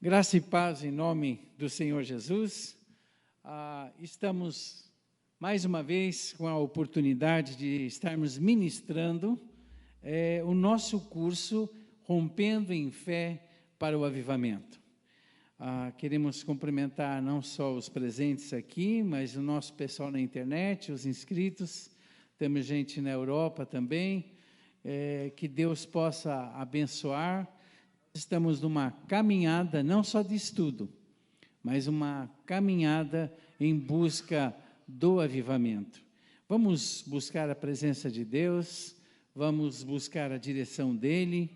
Graça e paz em nome do Senhor Jesus. Estamos, mais uma vez, com a oportunidade de estarmos ministrando o nosso curso Rompendo em Fé para o Avivamento. Queremos cumprimentar não só os presentes aqui, mas o nosso pessoal na internet, os inscritos. Temos gente na Europa também. Que Deus possa abençoar. Estamos numa caminhada, não só de estudo, mas uma caminhada em busca do avivamento. Vamos buscar a presença de Deus, vamos buscar a direção dEle,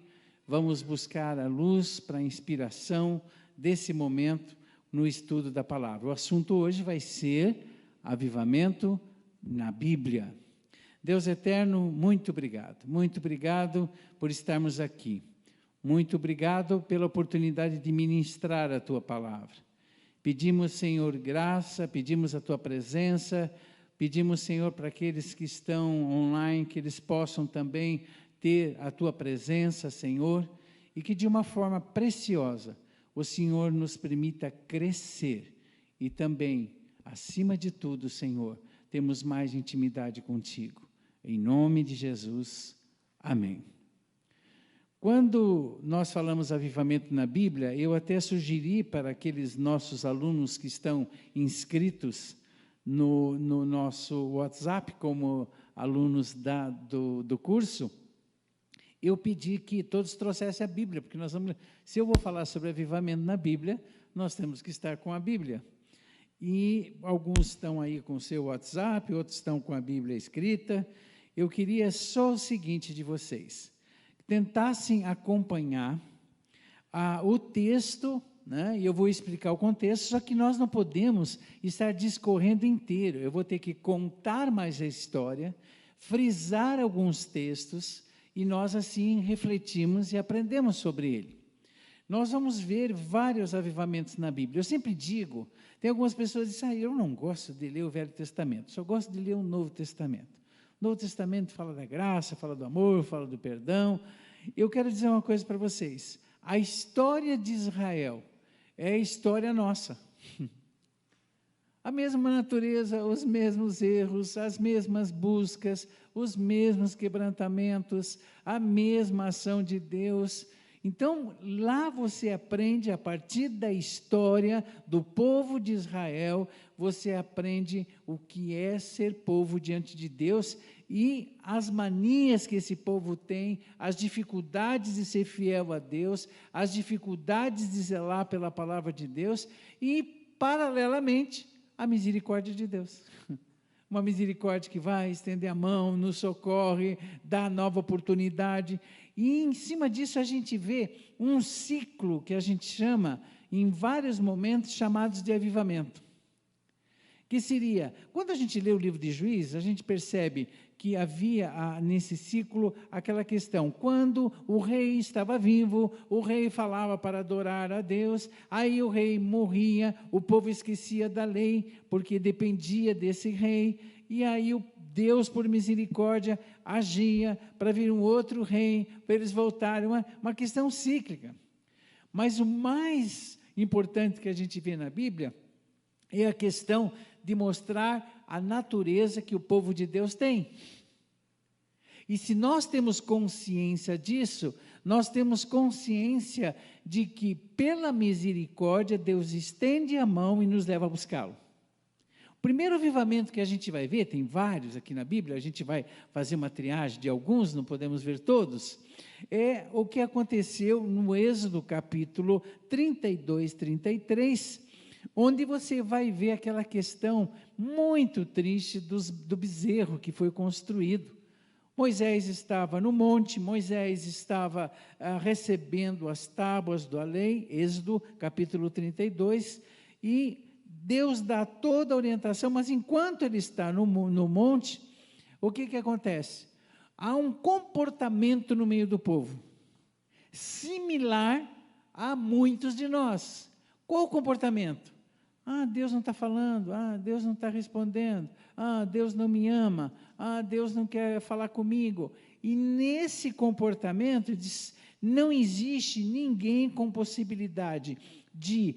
vamos buscar a luz para a inspiração desse momento no estudo da palavra. O assunto hoje vai ser avivamento na Bíblia. Deus eterno, muito obrigado por estarmos aqui. Muito obrigado pela oportunidade de ministrar a Tua palavra. Pedimos, Senhor, graça, pedimos a Tua presença, pedimos, Senhor, para aqueles que estão online, que eles possam também ter a Tua presença, Senhor, e que de uma forma preciosa o Senhor nos permita crescer e também, acima de tudo, Senhor, temos mais intimidade contigo. Em nome de Jesus, amém. Quando nós falamos avivamento na Bíblia, eu até sugeri para aqueles nossos alunos que estão inscritos no nosso WhatsApp, como alunos do curso, eu pedi que todos trouxessem a Bíblia, porque se eu vou falar sobre avivamento na Bíblia, nós temos que estar com a Bíblia. E alguns estão aí com o seu WhatsApp, outros estão com a Bíblia escrita. Eu queria só o seguinte de vocês: tentassem acompanhar o texto, né? E eu vou explicar o contexto, só que nós não podemos estar discorrendo inteiro. Eu vou ter que contar mais a história, frisar alguns textos, e nós assim refletimos e aprendemos sobre ele. Nós vamos ver vários avivamentos na Bíblia. Eu sempre digo, tem algumas pessoas que dizem, eu não gosto de ler o Velho Testamento, só gosto de ler o Novo Testamento. O Novo Testamento fala da graça, fala do amor, fala do perdão. Eu quero dizer uma coisa para vocês: a história de Israel é a história nossa. A mesma natureza, os mesmos erros, as mesmas buscas, os mesmos quebrantamentos, a mesma ação de Deus. Então, lá você aprende, a partir da história do povo de Israel, você aprende o que é ser povo diante de Deus e as manias que esse povo tem, as dificuldades de ser fiel a Deus, as dificuldades de zelar pela palavra de Deus e, paralelamente, a misericórdia de Deus. Uma misericórdia que vai estender a mão, nos socorre, dá nova oportunidade. E em cima disso a gente vê um ciclo que a gente chama, em vários momentos, chamados de avivamento. Que seria, quando a gente lê o livro de Juízes, a gente percebe que havia nesse ciclo aquela questão, quando o rei estava vivo, o rei falava para adorar a Deus, aí o rei morria, o povo esquecia da lei, porque dependia desse rei, e aí Deus, por misericórdia, agia para vir um outro rei, para eles voltarem, uma questão cíclica. Mas o mais importante que a gente vê na Bíblia é a questão de mostrar a natureza que o povo de Deus tem. E se nós temos consciência disso, nós temos consciência de que, pela misericórdia, Deus estende a mão e nos leva a buscá-lo. O primeiro avivamento que a gente vai ver, tem vários aqui na Bíblia, a gente vai fazer uma triagem de alguns, não podemos ver todos, é o que aconteceu no Êxodo capítulo 32, 33, onde você vai ver aquela questão muito triste do bezerro que foi construído. Moisés estava no monte, Moisés estava recebendo as tábuas da lei, Êxodo capítulo 32, e Deus dá toda a orientação, mas enquanto ele está no monte, o que acontece? Há um comportamento no meio do povo, similar a muitos de nós. Qual o comportamento? Deus não está falando, Deus não está respondendo, Deus não me ama, Deus não quer falar comigo. E nesse comportamento, não existe ninguém com possibilidade de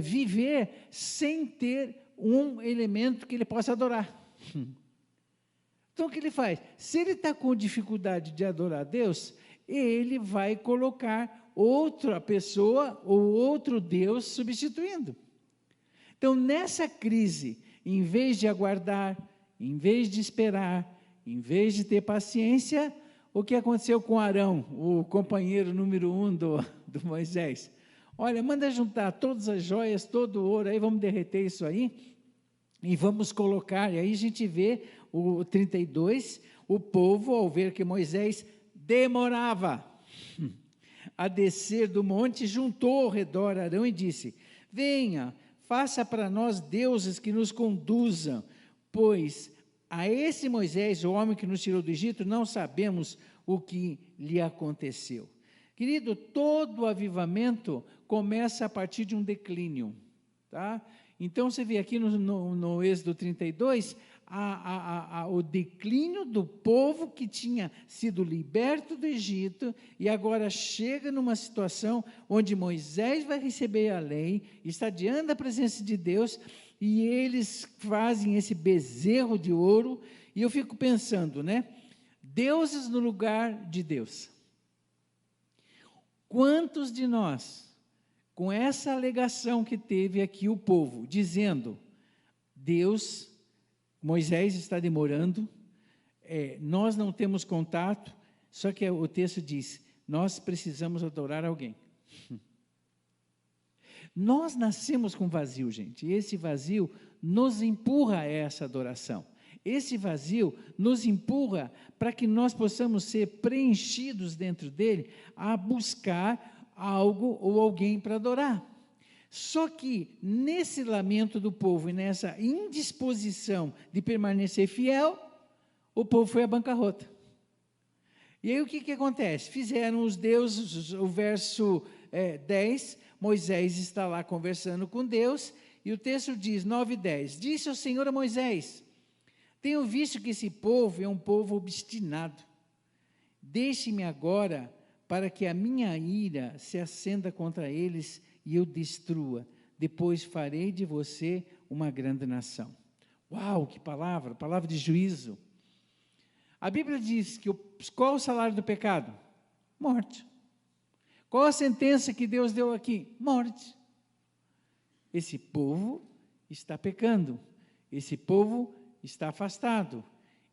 viver sem ter um elemento que ele possa adorar. Então, o que ele faz? Se ele está com dificuldade de adorar a Deus, ele vai colocar outra pessoa ou outro Deus substituindo. Então, nessa crise, em vez de aguardar, em vez de esperar, em vez de ter paciência, o que aconteceu com Arão, o companheiro número 1 do Moisés? Olha, manda juntar todas as joias, todo o ouro, aí vamos derreter isso aí, e vamos colocar, e aí a gente vê o 32, o povo, ao ver que Moisés demorava a descer do monte, juntou ao redor Arão e disse: venha, faça para nós deuses que nos conduzam, pois a esse Moisés, o homem que nos tirou do Egito, não sabemos o que lhe aconteceu. Querido, todo avivamento começa a partir de um declínio, tá? Então, você vê aqui no Êxodo 32, o declínio do povo que tinha sido liberto do Egito e agora chega numa situação onde Moisés vai receber a lei, está diante da presença de Deus, e eles fazem esse bezerro de ouro, e eu fico pensando, né? Deuses no lugar de Deus. Quantos de nós, com essa alegação que teve aqui o povo, dizendo, Moisés está demorando, nós não temos contato, só que o texto diz, nós precisamos adorar alguém. Nós nascemos com vazio, gente, e esse vazio nos empurra a essa adoração. Esse vazio nos empurra para que nós possamos ser preenchidos dentro dele a buscar algo ou alguém para adorar. Só que nesse lamento do povo e nessa indisposição de permanecer fiel, o povo foi à bancarrota. E aí o que acontece? Fizeram os deuses, o verso 10, Moisés está lá conversando com Deus, e o texto diz, 9 e 10, disse o Senhor a Moisés, tenho visto que esse povo é um povo obstinado, deixe-me agora para que a minha ira se acenda contra eles e eu destrua, depois farei de você uma grande nação. Uau, que palavra, palavra de juízo. A Bíblia diz que qual o salário do pecado? Morte. Qual a sentença que Deus deu aqui? Morte. Esse povo está pecando, esse povo está afastado,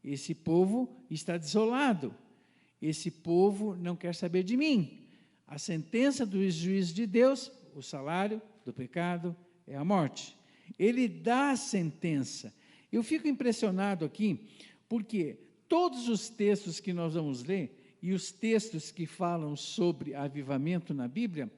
esse povo está desolado, esse povo não quer saber de mim. A sentença do juízo de Deus, o salário do pecado é a morte. Ele dá a sentença. Eu fico impressionado aqui, porque todos os textos que nós vamos ler, e os textos que falam sobre avivamento na Bíblia,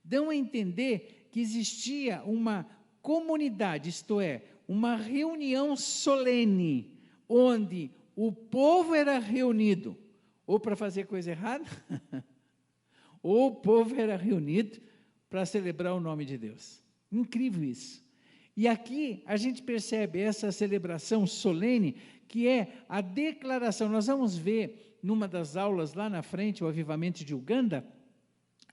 dão a entender que existia uma comunidade, isto é, uma reunião solene, onde o povo era reunido, ou para fazer coisa errada, ou o povo era reunido para celebrar o nome de Deus. Incrível isso. E aqui a gente percebe essa celebração solene, que é a declaração. Nós vamos ver, numa das aulas lá na frente, o avivamento de Uganda,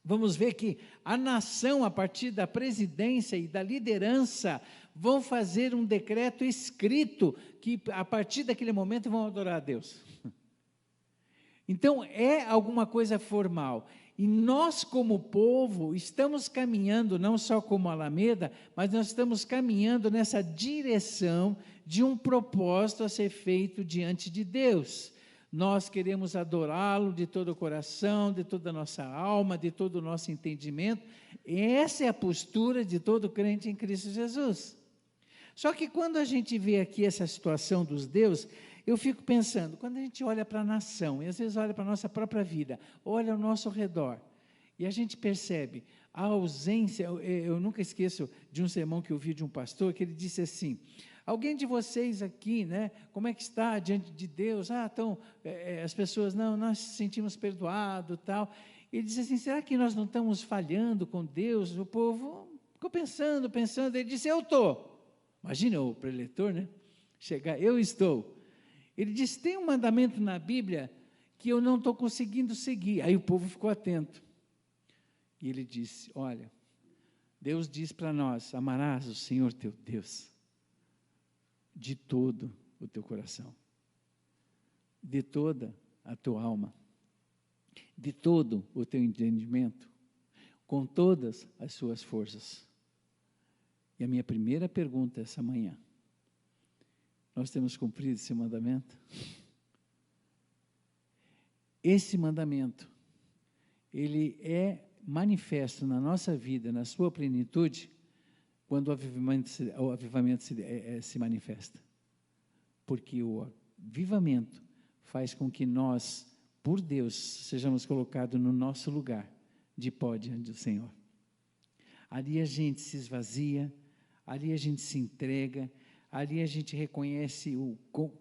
vamos ver que a nação, a partir da presidência e da liderança, vão fazer um decreto escrito, que a partir daquele momento vão adorar a Deus. Então, é alguma coisa formal. E nós, como povo, estamos caminhando, não só como Alameda, mas nós estamos caminhando nessa direção de um propósito a ser feito diante de Deus. Nós queremos adorá-lo de todo o coração, de toda a nossa alma, de todo o nosso entendimento. Essa é a postura de todo crente em Cristo Jesus. Só que quando a gente vê aqui essa situação dos deuses, eu fico pensando, quando a gente olha para a nação, e às vezes olha para a nossa própria vida, olha ao nosso redor, e a gente percebe a ausência, eu nunca esqueço de um sermão que eu vi de um pastor, que ele disse assim, alguém de vocês aqui, né, como é que está diante de Deus? Então, as pessoas, não, nós nos sentimos perdoados, tal. Ele disse assim, será que nós não estamos falhando com Deus? O povo ficou pensando, ele disse, eu estou. Imagina o preletor, né, chegar, eu estou. Ele disse, tem um mandamento na Bíblia que eu não estou conseguindo seguir. Aí o povo ficou atento. E ele disse, olha, Deus diz para nós: amarás o Senhor teu Deus de todo o teu coração, de toda a tua alma, de todo o teu entendimento, com todas as suas forças. E a minha primeira pergunta essa manhã: nós temos cumprido esse mandamento? Esse mandamento, ele é manifesto na nossa vida, na sua plenitude, quando o avivamento se manifesta. Porque o avivamento faz com que nós, por Deus, sejamos colocados no nosso lugar de pó diante do Senhor. Ali a gente se esvazia, ali a gente se entrega, ali a gente reconhece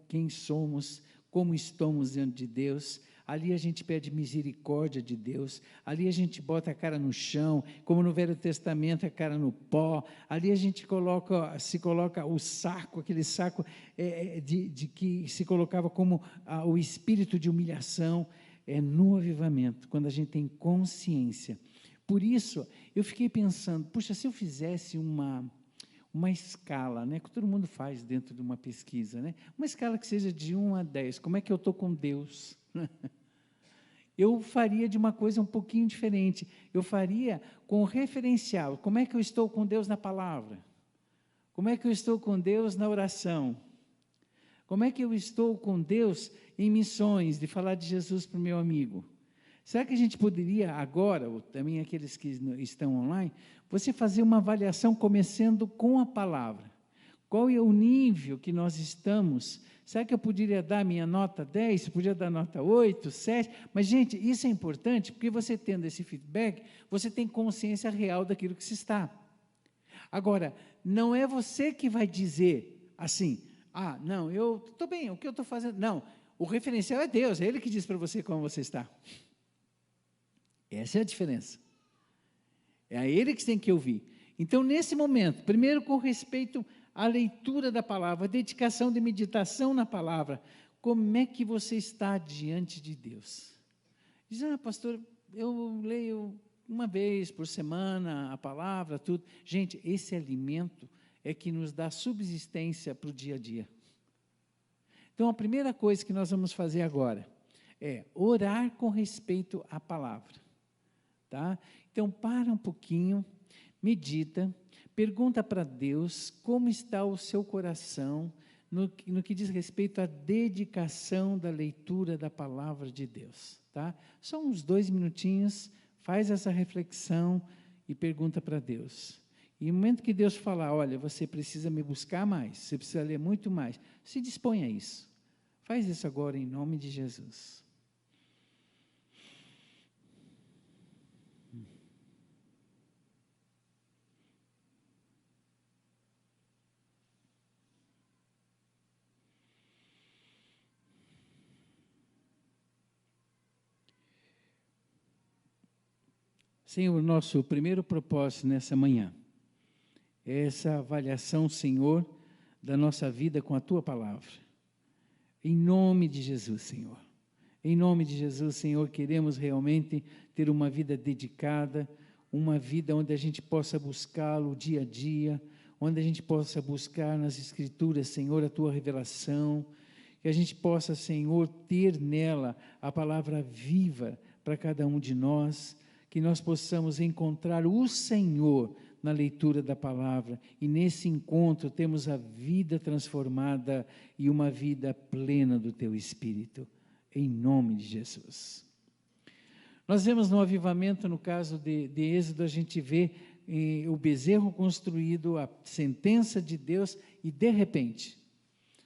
quem somos, como estamos diante de Deus. Ali a gente pede misericórdia de Deus, ali a gente bota a cara no chão, como no Velho Testamento, a cara no pó. Ali a gente se coloca o saco, aquele saco de que se colocava como o espírito de humilhação, no avivamento, quando a gente tem consciência. Por isso, eu fiquei pensando, puxa, se eu fizesse uma escala, né, que todo mundo faz dentro de uma pesquisa, né, uma escala que seja de 1 a 10, como é que eu estou com Deus? Eu faria de uma coisa um pouquinho diferente, eu faria com referencial, como é que eu estou com Deus na palavra? Como é que eu estou com Deus na oração? Como é que eu estou com Deus em missões, de falar de Jesus para o meu amigo? Será que a gente poderia agora, ou também aqueles que estão online, você fazer uma avaliação começando com a palavra? Qual é o nível que nós estamos? Será que eu poderia dar minha nota 10? Podia dar nota 8, 7? Mas, gente, isso é importante, porque você tendo esse feedback, você tem consciência real daquilo que se está. Agora, não é você que vai dizer assim, não, eu estou bem, o que eu estou fazendo? Não, o referencial é Deus, é Ele que diz para você como você está. Essa é a diferença. É a Ele que você tem que ouvir. Então, nesse momento, primeiro com respeito à leitura da palavra, a dedicação de meditação na palavra, como é que você está diante de Deus? Diz, pastor, eu leio uma vez por semana a palavra, tudo. Gente, esse alimento é que nos dá subsistência para o dia a dia. Então, a primeira coisa que nós vamos fazer agora é orar com respeito à palavra. Tá? Então, para um pouquinho, medita, pergunta para Deus como está o seu coração no que diz respeito à dedicação da leitura da palavra de Deus. Tá? Só uns 2 minutinhos, faz essa reflexão e pergunta para Deus. E no momento que Deus falar, olha, você precisa me buscar mais, você precisa ler muito mais, se dispõe a isso. Faz isso agora em nome de Jesus. Senhor, nosso primeiro propósito nessa manhã é essa avaliação, Senhor, da nossa vida com a Tua palavra. Em nome de Jesus, Senhor. Em nome de Jesus, Senhor, queremos realmente ter uma vida dedicada, uma vida onde a gente possa buscá-lo dia a dia, onde a gente possa buscar nas Escrituras, Senhor, a Tua revelação, que a gente possa, Senhor, ter nela a palavra viva para cada um de nós, que nós possamos encontrar o Senhor na leitura da palavra, e nesse encontro temos a vida transformada e uma vida plena do Teu Espírito, em nome de Jesus. Nós vemos no avivamento, no caso de Êxodo, a gente vê o bezerro construído, a sentença de Deus, e de repente,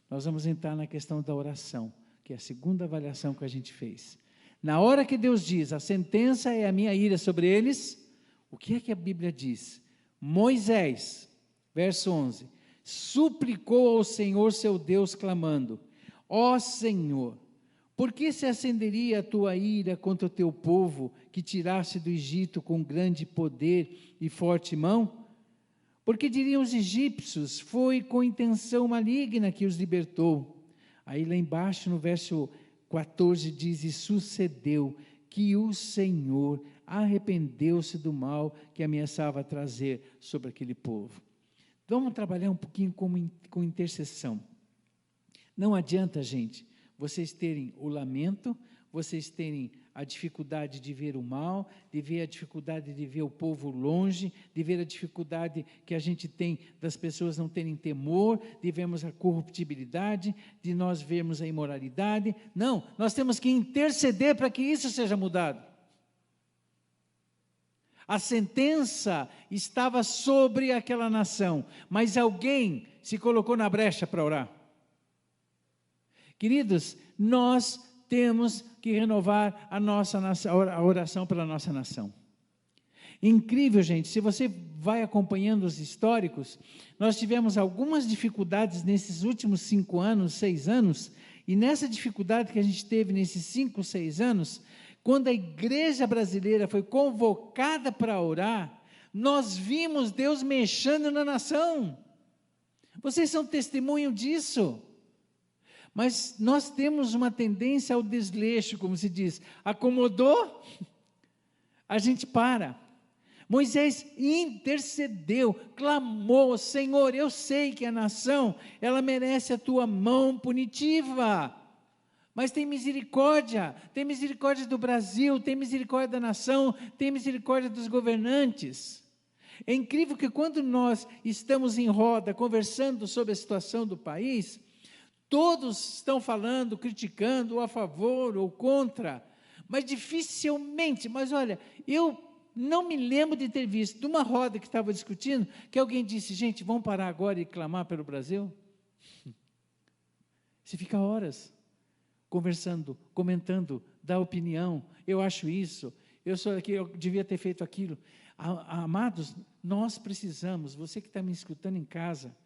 nós vamos entrar na questão da oração, que é a segunda avaliação que a gente fez. Na hora que Deus diz, a sentença é a minha ira sobre eles, o que é que a Bíblia diz? Moisés, verso 11, suplicou ao Senhor seu Deus, clamando, ó Senhor, por que se acenderia a tua ira contra o teu povo, que tiraste do Egito com grande poder e forte mão? Porque diriam os egípcios, foi com intenção maligna que os libertou. Aí lá embaixo no verso 14 diz, e sucedeu que o Senhor arrependeu-se do mal que ameaçava trazer sobre aquele povo. Vamos trabalhar um pouquinho com intercessão. Não adianta, gente, vocês terem o lamento, vocês terem a dificuldade de ver o mal, de ver a dificuldade de ver o povo longe, de ver a dificuldade que a gente tem das pessoas não terem temor, de vermos a corruptibilidade, de nós vermos a imoralidade. Não, nós temos que interceder para que isso seja mudado. A sentença estava sobre aquela nação, mas alguém se colocou na brecha para orar. Queridos, nós temos que renovar a oração pela nossa nação. Incrível, gente, se você vai acompanhando os históricos, nós tivemos algumas dificuldades nesses últimos 5 anos, 6 anos, e nessa dificuldade que a gente teve nesses 5, 6 anos, quando a igreja brasileira foi convocada para orar, nós vimos Deus mexendo na nação. Vocês são testemunho disso. Mas nós temos uma tendência ao desleixo, como se diz. Acomodou, a gente para. Moisés intercedeu, clamou: Senhor, eu sei que a nação, ela merece a tua mão punitiva. Mas tem misericórdia do Brasil, tem misericórdia da nação, tem misericórdia dos governantes. É incrível que quando nós estamos em roda, conversando sobre a situação do país, todos estão falando, criticando, ou a favor ou contra, mas dificilmente, mas olha, eu não me lembro de ter visto, de uma roda que estava discutindo, que alguém disse: gente, vamos parar agora e clamar pelo Brasil? Você fica horas conversando, comentando, dá opinião, eu acho isso, eu sou aqui, eu devia ter feito aquilo. Amados, nós precisamos, você que está me escutando em casa,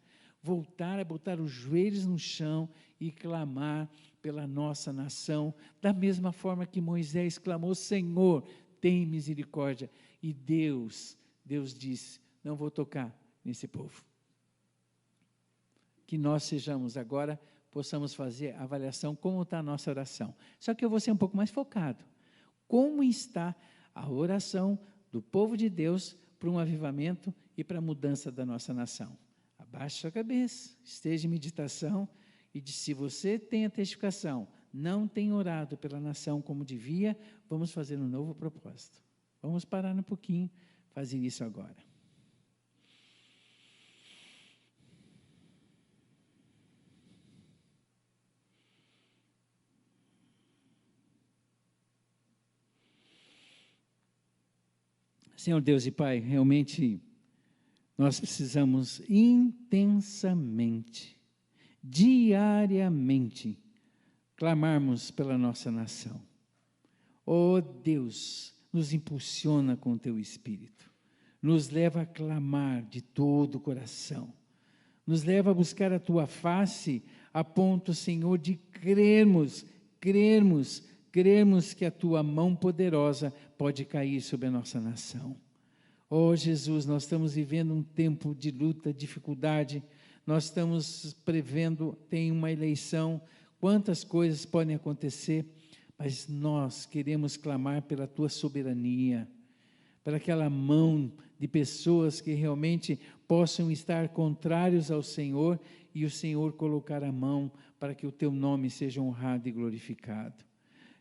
voltar a botar os joelhos no chão e clamar pela nossa nação, da mesma forma que Moisés clamou: Senhor, tem misericórdia. E Deus disse: não vou tocar nesse povo. Que nós sejamos agora, possamos fazer a avaliação como está a nossa oração. Só que eu vou ser um pouco mais focado. Como está a oração do povo de Deus para um avivamento e para a mudança da nossa nação? Abaixe a cabeça, esteja em meditação e se você tem a testificação, não tem orado pela nação como devia, vamos fazer um novo propósito. Vamos parar um pouquinho, fazer isso agora. Senhor Deus e Pai, realmente nós precisamos intensamente, diariamente, clamarmos pela nossa nação. Oh Deus, nos impulsiona com o Teu Espírito, nos leva a clamar de todo o coração, nos leva a buscar a Tua face, a ponto, Senhor, de crermos que a Tua mão poderosa pode cair sobre a nossa nação. Oh Jesus, nós estamos vivendo um tempo de luta, dificuldade, nós estamos prevendo, tem uma eleição, quantas coisas podem acontecer, mas nós queremos clamar pela Tua soberania, para aquela mão de pessoas que realmente possam estar contrários ao Senhor e o Senhor colocar a mão para que o Teu nome seja honrado e glorificado.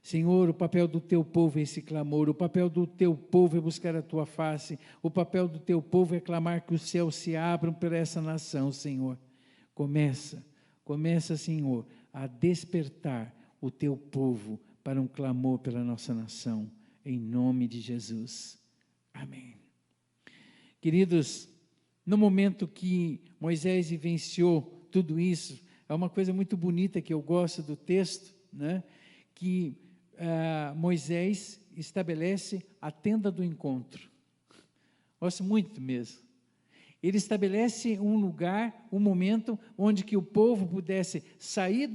Senhor, o papel do Teu povo é esse clamor, o papel do Teu povo é buscar a Tua face, o papel do Teu povo é clamar que os céus se abram por essa nação, Senhor. Começa, Senhor, a despertar o Teu povo para um clamor pela nossa nação, em nome de Jesus. Amém. Queridos, no momento que Moisés vivenciou tudo isso, é uma coisa muito bonita que eu gosto do texto, né? Que Moisés estabelece a tenda do encontro. Gosto muito mesmo. Ele estabelece um lugar, um momento, onde que o povo pudesse sair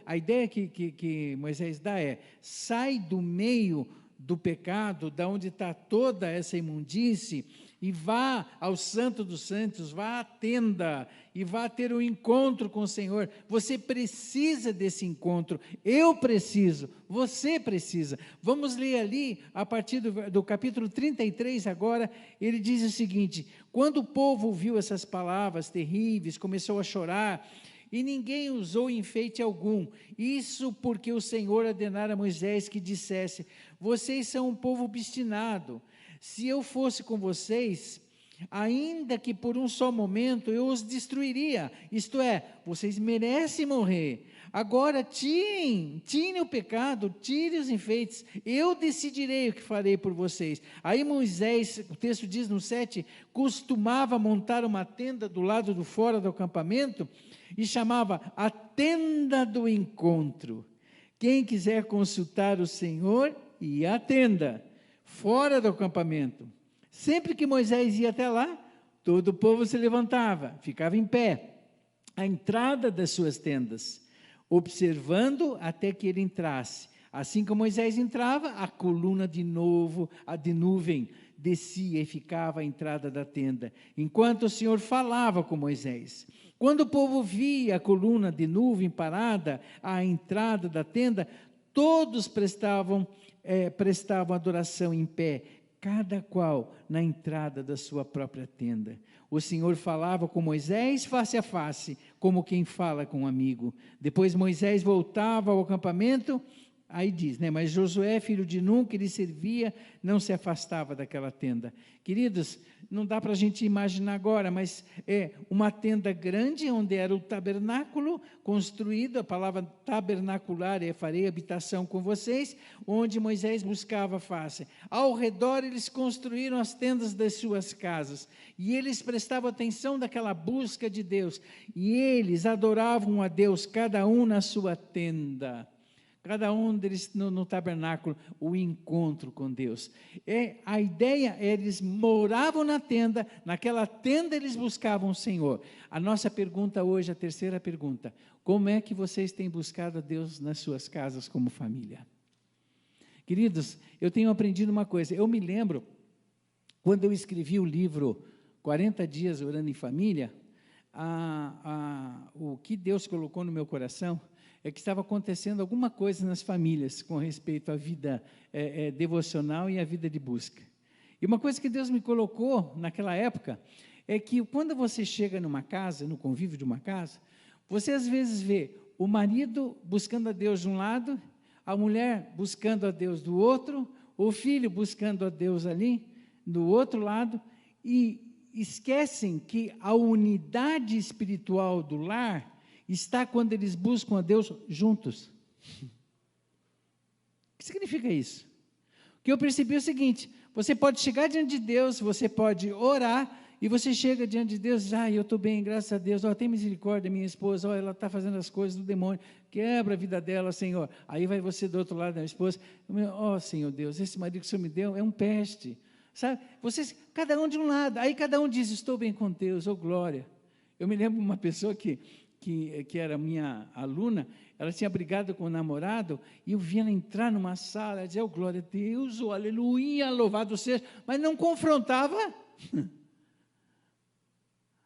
a ideia que Moisés dá sai do meio do pecado, da onde está toda essa imundície, e vá ao Santo dos Santos, vá à tenda e vá ter um encontro com o Senhor. Você precisa desse encontro, eu preciso, você precisa. Vamos ler ali, a partir do capítulo 33 agora, ele diz o seguinte: quando o povo ouviu essas palavras terríveis, começou a chorar, e ninguém usou enfeite algum, isso porque o Senhor ordenara a Moisés que dissesse: vocês são um povo obstinado, se eu fosse com vocês, ainda que por um só momento, eu os destruiria, isto é, vocês merecem morrer. Agora tirem o pecado, tirem os enfeites, eu decidirei o que farei por vocês. Aí Moisés, o texto diz no 7, costumava montar uma tenda do lado do fora do acampamento, e chamava a tenda do encontro. Quem quiser consultar o Senhor, ia à tenda, fora do acampamento. Sempre que Moisés ia até lá, todo o povo se levantava, ficava em pé, à entrada das suas tendas, observando até que ele entrasse. Assim que Moisés entrava, a coluna de nuvem descia e ficava à entrada da tenda, enquanto o Senhor falava com Moisés. Quando o povo via a coluna de nuvem parada à entrada da tenda, todos prestavam adoração em pé, cada qual na entrada da sua própria tenda. O Senhor falava com Moisés face a face, como quem fala com um amigo. Depois Moisés voltava ao acampamento. Aí diz, mas Josué, filho de Nun, que lhe servia, não se afastava daquela tenda. Queridos, não dá para a gente imaginar agora, mas é uma tenda grande, onde era o tabernáculo construído, a palavra tabernacular, farei habitação com vocês, onde Moisés buscava a face. Ao redor eles construíram as tendas das suas casas, e eles prestavam atenção daquela busca de Deus, e eles adoravam a Deus, cada um na sua tenda. Cada um deles no tabernáculo, o encontro com Deus. A ideia é, eles moravam na tenda, naquela tenda eles buscavam o Senhor. A nossa pergunta hoje, a terceira pergunta: como é que vocês têm buscado a Deus nas suas casas como família? Queridos, eu tenho aprendido uma coisa, eu me lembro, quando eu escrevi o livro 40 Dias Orando em Família, o que Deus colocou no meu coração, é que estava acontecendo alguma coisa nas famílias com respeito à vida devocional e à vida de busca. E uma coisa que Deus me colocou naquela época é que quando você chega numa casa, no convívio de uma casa, você às vezes vê o marido buscando a Deus de um lado, a mulher buscando a Deus do outro, o filho buscando a Deus ali, do outro lado, e esquecem que a unidade espiritual do lar está quando eles buscam a Deus juntos. O que significa isso? O que eu percebi é o seguinte: você pode chegar diante de Deus, você pode orar, e você chega diante de Deus e diz: eu estou bem, graças a Deus, tem misericórdia, minha esposa, ela está fazendo as coisas do demônio, quebra a vida dela, Senhor. Aí vai você do outro lado da esposa: Senhor Deus, esse marido que o Senhor me deu é um peste, sabe? Vocês, cada um de um lado, aí cada um diz: estou bem com Deus, glória. Eu me lembro de uma pessoa que era minha aluna, ela tinha brigado com o namorado, e eu via ela entrar numa sala, e dizia: glória a Deus, aleluia, louvado seja, mas não confrontava.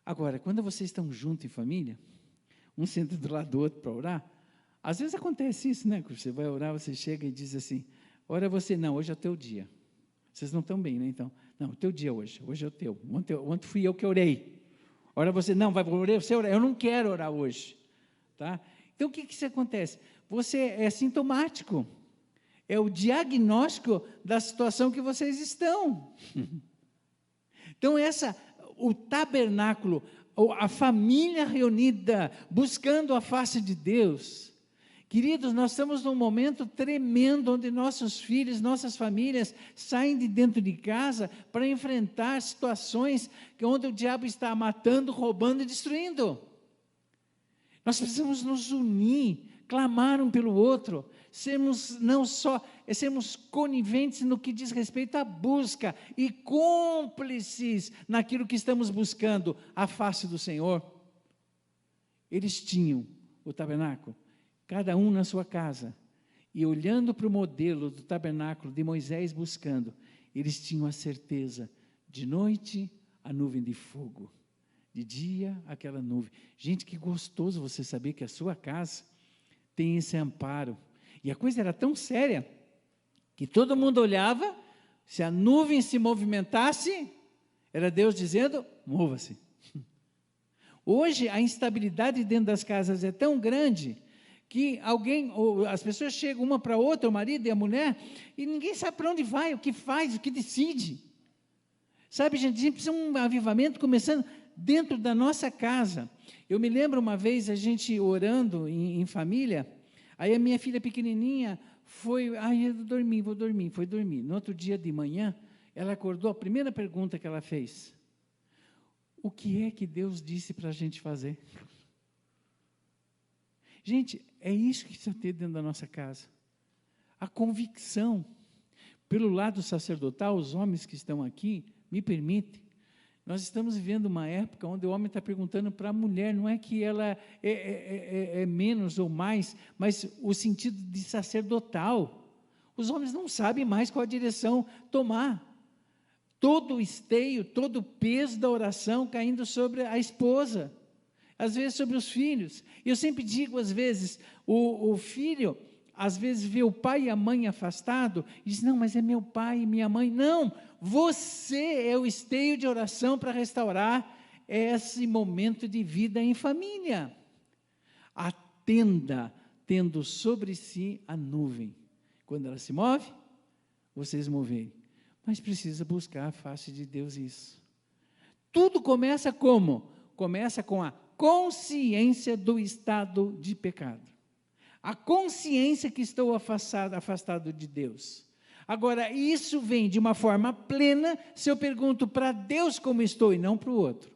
Agora, quando vocês estão juntos em família, um senta do lado do outro para orar, às vezes acontece isso, né? Quando você vai orar, você chega e diz assim: ora você, não, hoje é o teu dia. Vocês não estão bem, né? Então, não, o teu dia hoje é o teu. Ontem fui eu que orei. Ora você, não, vai orar, você orar, eu não quero orar hoje, tá? Então o que acontece? Você é sintomático, é o diagnóstico da situação que vocês estão. Então o tabernáculo, a família reunida, buscando a face de Deus. Queridos, nós estamos num momento tremendo, onde nossos filhos, nossas famílias, saem de dentro de casa para enfrentar situações onde o diabo está matando, roubando e destruindo. Nós precisamos nos unir, clamar um pelo outro, sermos coniventes no que diz respeito à busca e cúmplices naquilo que estamos buscando, a face do Senhor. Eles tinham o tabernáculo, cada um na sua casa, e olhando para o modelo do tabernáculo de Moisés buscando, eles tinham a certeza De noite, a nuvem de fogo. De dia, aquela nuvem. Gente, que gostoso você saber que a sua casa tem esse amparo. E a coisa era tão séria, que todo mundo olhava, se a nuvem se movimentasse, era Deus dizendo, mova-se. Hoje, a instabilidade dentro das casas é tão grande, que as pessoas chegam uma para outra, o marido e a mulher, e ninguém sabe para onde vai, o que faz, o que decide. Sabe, gente, a gente precisa de um avivamento começando dentro da nossa casa. Eu me lembro uma vez, a gente orando em família, aí a minha filha pequenininha foi, eu vou dormir, foi dormir. No outro dia de manhã, ela acordou, a primeira pergunta que ela fez, o que é que Deus disse para a gente fazer? Gente, é isso que precisa ter dentro da nossa casa. A convicção. Pelo lado sacerdotal, os homens que estão aqui, me permitem, nós estamos vivendo uma época onde o homem está perguntando para a mulher, não é que ela é menos ou mais, mas o sentido de sacerdotal. Os homens não sabem mais qual a direção tomar. Todo o esteio, todo o peso da oração caindo sobre a esposa, às vezes sobre os filhos. Eu sempre digo, às vezes, o filho, às vezes vê o pai e a mãe afastado, e diz, não, mas é meu pai e minha mãe. Não, você é o esteio de oração para restaurar esse momento de vida em família. A tenda, tendo sobre si a nuvem. Quando ela se move, vocês movem. Mas precisa buscar a face de Deus isso. Tudo começa como? Começa com a consciência do estado de pecado. A consciência que estou afastado de Deus. Agora, isso vem de uma forma plena se eu pergunto para Deus como estou e não para o outro.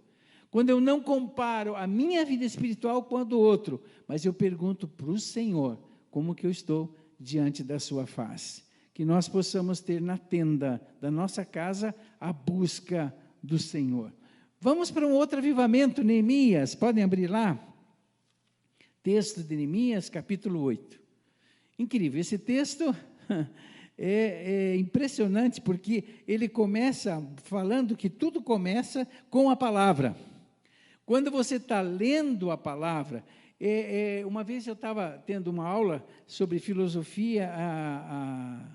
Quando eu não comparo a minha vida espiritual com a do outro, mas eu pergunto para o Senhor como que eu estou diante da sua face. Que nós possamos ter na tenda da nossa casa a busca do Senhor. Vamos para um outro avivamento, Neemias, podem abrir lá? Texto de Neemias, capítulo 8. Incrível, esse texto é impressionante, porque ele começa falando que tudo começa com a palavra. Quando você está lendo a palavra, uma vez eu estava tendo uma aula sobre filosofia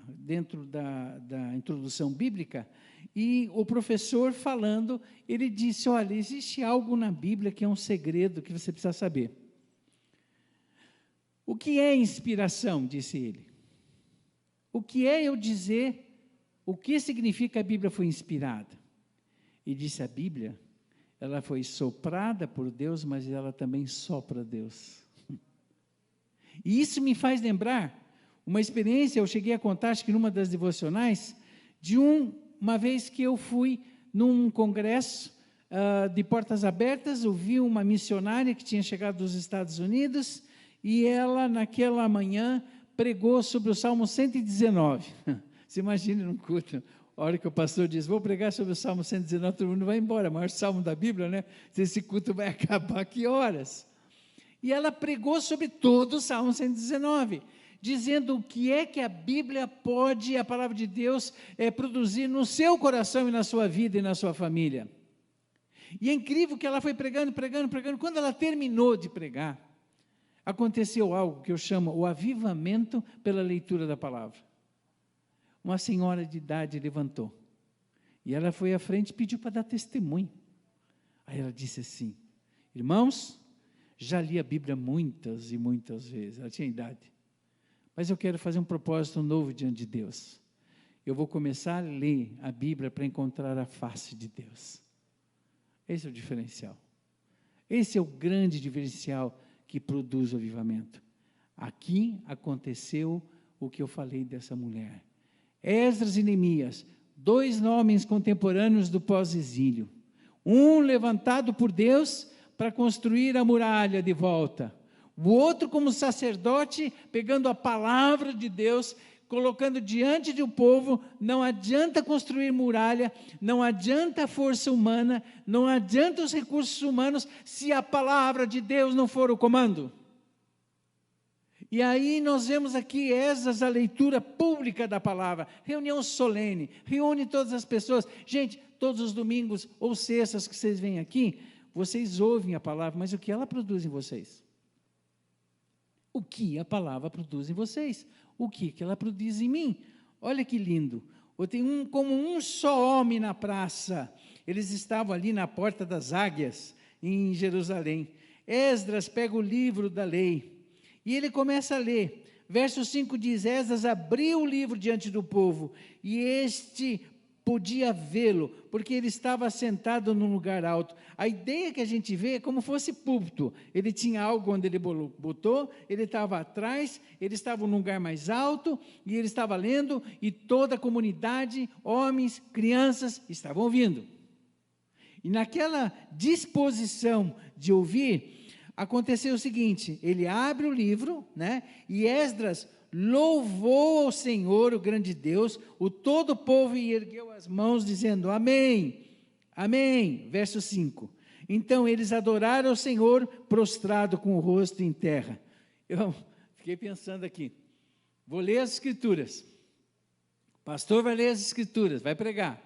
dentro da introdução bíblica, e o professor falando, ele disse, olha, existe algo na Bíblia que é um segredo que você precisa saber. O que é inspiração, disse ele? O que é eu dizer, o que significa a Bíblia foi inspirada? E disse, a Bíblia, ela foi soprada por Deus, mas ela também sopra Deus. E isso me faz lembrar uma experiência, eu cheguei a contar, acho que numa das devocionais, de uma vez que eu fui num congresso de portas abertas, ouvi uma missionária que tinha chegado dos Estados Unidos, e ela, naquela manhã, pregou sobre o Salmo 119. Você imagina num culto, a hora que o pastor diz, vou pregar sobre o Salmo 119, todo mundo vai embora, o maior salmo da Bíblia, né? Esse culto vai acabar, que horas? E ela pregou sobre todo o Salmo 119, dizendo o que é que a Bíblia pode, a palavra de Deus, produzir no seu coração e na sua vida e na sua família. E é incrível que ela foi pregando, quando ela terminou de pregar, aconteceu algo que eu chamo o avivamento pela leitura da palavra. Uma senhora de idade levantou, e ela foi à frente e pediu para dar testemunho. Aí ela disse assim, irmãos, já li a Bíblia muitas e muitas vezes, ela tinha idade, mas eu quero fazer um propósito novo diante de Deus. Eu vou começar a ler a Bíblia para encontrar a face de Deus. Esse é o diferencial. Esse é o grande diferencial que produz o avivamento. Aqui aconteceu o que eu falei dessa mulher. Esdras e Neemias, 2 nomes contemporâneos do pós-exílio. Um levantado por Deus para construir a muralha de volta. O outro como sacerdote, pegando a palavra de Deus, colocando diante de um povo, não adianta construir muralha, não adianta a força humana, não adianta os recursos humanos, se a palavra de Deus não for o comando. E aí nós vemos aqui a leitura pública da palavra, reunião solene, reúne todas as pessoas. Gente, todos os domingos ou sextas que vocês vêm aqui, vocês ouvem a palavra, mas o que ela produz em vocês? O que a palavra produz em vocês? O que ela produz em mim? Olha que lindo. Eu tenho como um só homem na praça. Eles estavam ali na Porta das Águias, em Jerusalém. Esdras pega o livro da lei e ele começa a ler. Verso 5 diz: Esdras abriu o livro diante do povo, e este podia vê-lo, porque ele estava sentado num lugar alto. A ideia que a gente vê é como fosse púlpito. Ele tinha algo onde ele botou, ele estava atrás, ele estava num lugar mais alto, e ele estava lendo, e toda a comunidade, homens, crianças, estavam ouvindo. E naquela disposição de ouvir, aconteceu o seguinte: ele abre o livro, né, e Esdras louvou ao Senhor, o grande Deus, o todo o povo, e ergueu as mãos, dizendo: Amém, Amém. Verso 5. Então eles adoraram ao Senhor, prostrado com o rosto em terra. Eu fiquei pensando aqui, vou ler as Escrituras, o pastor vai ler as Escrituras, vai pregar.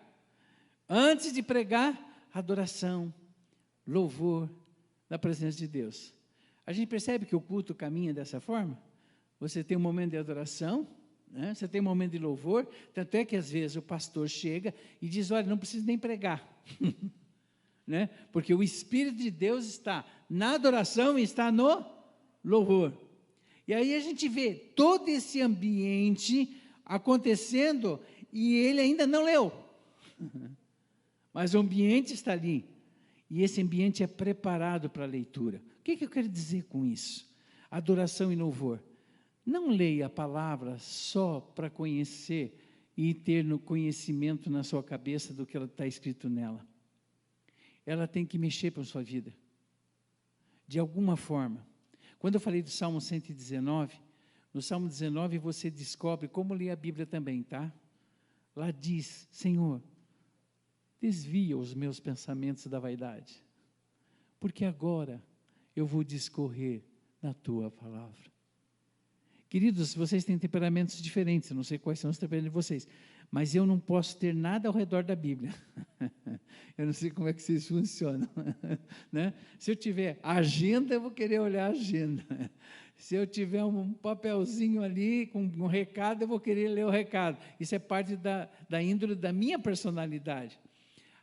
Antes de pregar, adoração, louvor, na presença de Deus. A gente percebe que o culto caminha dessa forma? Você tem um momento de adoração, né? Você tem um momento de louvor, tanto é que às vezes o pastor chega e diz: olha, não preciso nem pregar, né? Porque o Espírito de Deus está na adoração e está no louvor. E aí a gente vê todo esse ambiente acontecendo e ele ainda não leu, mas o ambiente está ali, e esse ambiente é preparado para a leitura. O que eu quero dizer com isso? Adoração e louvor. Não leia a palavra só para conhecer e ter no conhecimento na sua cabeça do que está escrito nela. Ela tem que mexer para a sua vida, de alguma forma. Quando eu falei do Salmo 119, no Salmo 19 você descobre como ler a Bíblia também, tá? Lá diz: Senhor, desvia os meus pensamentos da vaidade, porque agora eu vou discorrer na tua palavra. Queridos, vocês têm temperamentos diferentes, eu não sei quais são os temperamentos de vocês, mas eu não posso ter nada ao redor da Bíblia. Eu não sei como é que vocês funcionam, né? Se eu tiver agenda, eu vou querer olhar a agenda. Se eu tiver um papelzinho ali com um recado, eu vou querer ler o recado. Isso é parte da índole da minha personalidade.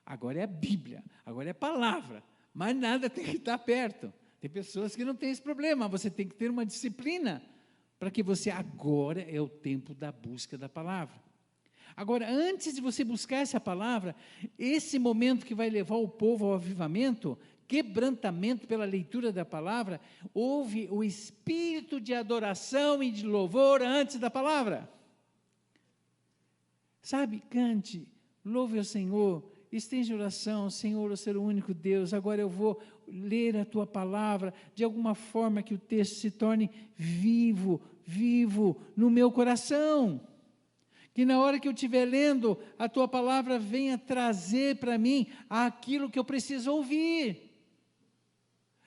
Agora é a Bíblia, agora é a palavra, mas nada tem que estar perto. Tem pessoas que não têm esse problema, você tem que ter uma disciplina, para que você, agora é o tempo da busca da palavra. Agora, antes de você buscar essa palavra, esse momento que vai levar o povo ao avivamento, quebrantamento pela leitura da palavra, houve o espírito de adoração e de louvor antes da palavra. Sabe, cante, louve ao Senhor, esteja em oração: Senhor, eu ser o único Deus, agora eu vou ler a tua palavra, de alguma forma que o texto se torne vivo no meu coração, que na hora que eu estiver lendo, a tua palavra venha trazer para mim aquilo que eu preciso ouvir.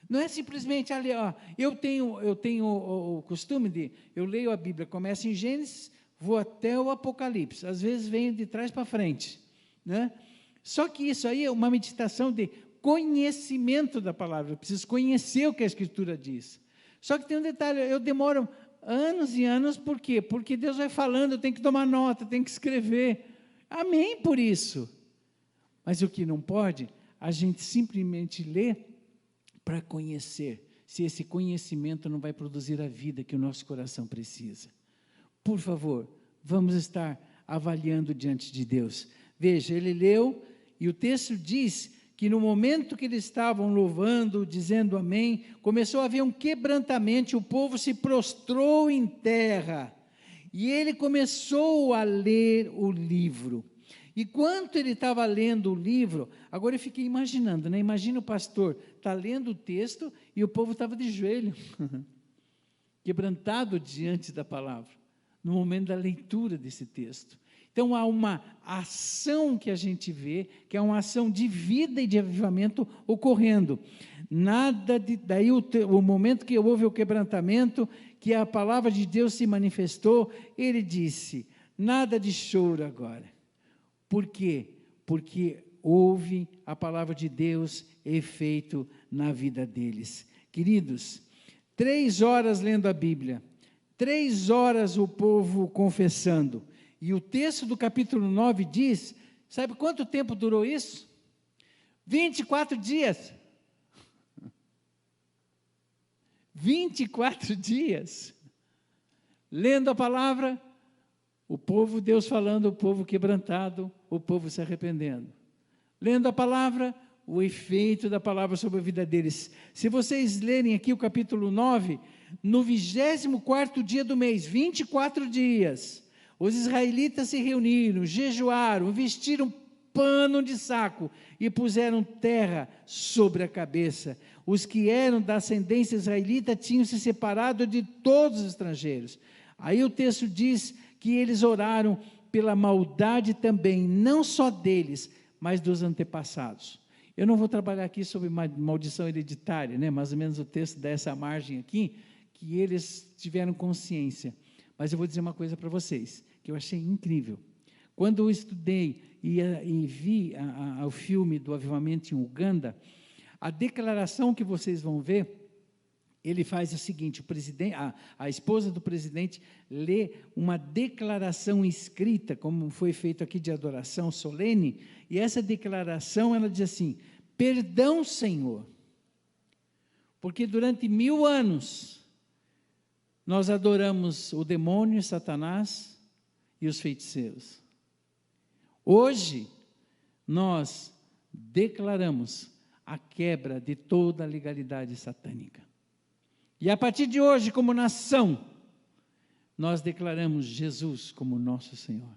Não é simplesmente ali, ó, eu tenho o costume de, eu leio a Bíblia, começo em Gênesis, vou até o Apocalipse, às vezes venho de trás para frente, né? Só que isso aí é uma meditação de conhecimento da palavra, eu preciso conhecer o que a Escritura diz. Só que tem um detalhe, eu demoro anos e anos, por quê? Porque Deus vai falando, eu tenho que tomar nota, tenho que escrever, amém por isso. Mas o que não pode, a gente simplesmente lê para conhecer, se esse conhecimento não vai produzir a vida que o nosso coração precisa. Por favor, vamos estar avaliando diante de Deus. Veja, ele leu, e o texto diz que no momento que eles estavam louvando, dizendo amém, começou a haver um quebrantamento, o povo se prostrou em terra, e ele começou a ler o livro. E quando ele estava lendo o livro, agora eu fiquei imaginando, né? Imagina o pastor, está lendo o texto, e o povo estava de joelho, quebrantado diante da palavra, no momento da leitura desse texto. Então, há uma ação que a gente vê, que é uma ação de vida e de avivamento ocorrendo. Daí o momento que houve o quebrantamento, que a palavra de Deus se manifestou, ele disse: nada de choro agora. Por quê? Porque houve a palavra de Deus efeito na vida deles. Queridos, 3 horas lendo a Bíblia, 3 horas o povo confessando, e o texto do capítulo 9 diz, sabe quanto tempo durou isso? 24 dias. 24 dias. Lendo a palavra, o povo, Deus falando, o povo quebrantado, o povo se arrependendo. Lendo a palavra, o efeito da palavra sobre a vida deles. Se vocês lerem aqui o capítulo 9, no 24º dia do mês, 24 dias, os israelitas se reuniram, jejuaram, vestiram pano de saco e puseram terra sobre a cabeça. Os que eram da ascendência israelita tinham se separado de todos os estrangeiros. Aí o texto diz que eles oraram pela maldade também, não só deles, mas dos antepassados. Eu não vou trabalhar aqui sobre maldição hereditária, né? Mais ou menos o texto dá essa margem aqui, que eles tiveram consciência. Mas eu vou dizer uma coisa para vocês, que eu achei incrível. Quando eu estudei e vi o filme do avivamento em Uganda, a declaração que vocês vão ver, ele faz o seguinte, o presidente, a esposa do presidente lê uma declaração escrita, como foi feito aqui de adoração solene, e essa declaração, ela diz assim, perdão, Senhor, porque durante 1000 anos, nós adoramos o demônio, Satanás e os feiticeiros. Hoje, nós declaramos a quebra de toda a legalidade satânica. E a partir de hoje, como nação, nós declaramos Jesus como nosso Senhor.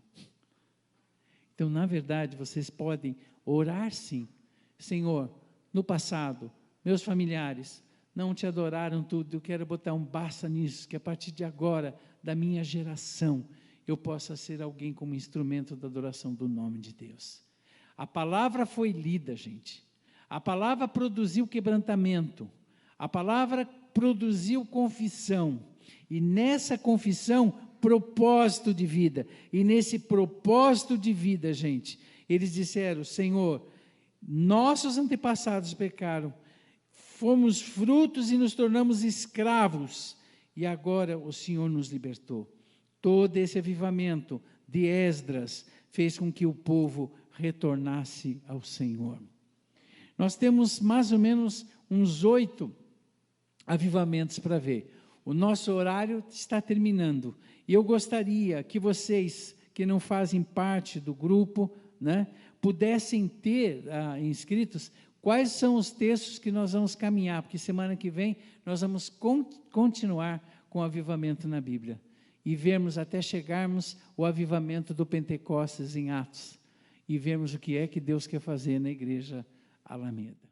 Então, na verdade, vocês podem orar sim. Senhor, no passado, meus familiares não te adoraram tudo, eu quero botar um basta nisso, que a partir de agora, da minha geração, eu possa ser alguém como instrumento da adoração do nome de Deus. A palavra foi lida, gente. A palavra produziu quebrantamento. A palavra produziu confissão. E nessa confissão, propósito de vida. E nesse propósito de vida, gente, eles disseram, Senhor, nossos antepassados pecaram, fomos frutos e nos tornamos escravos, e agora o Senhor nos libertou. Todo esse avivamento de Esdras fez com que o povo retornasse ao Senhor. Nós temos mais ou menos uns 8 avivamentos para ver. O nosso horário está terminando, e eu gostaria que vocês, que não fazem parte do grupo, né, pudessem ter inscritos, quais são os textos que nós vamos caminhar, porque semana que vem nós vamos continuar com o avivamento na Bíblia, e vermos até chegarmos ao avivamento do Pentecostes em Atos, e vermos o que é que Deus quer fazer na igreja Alameda.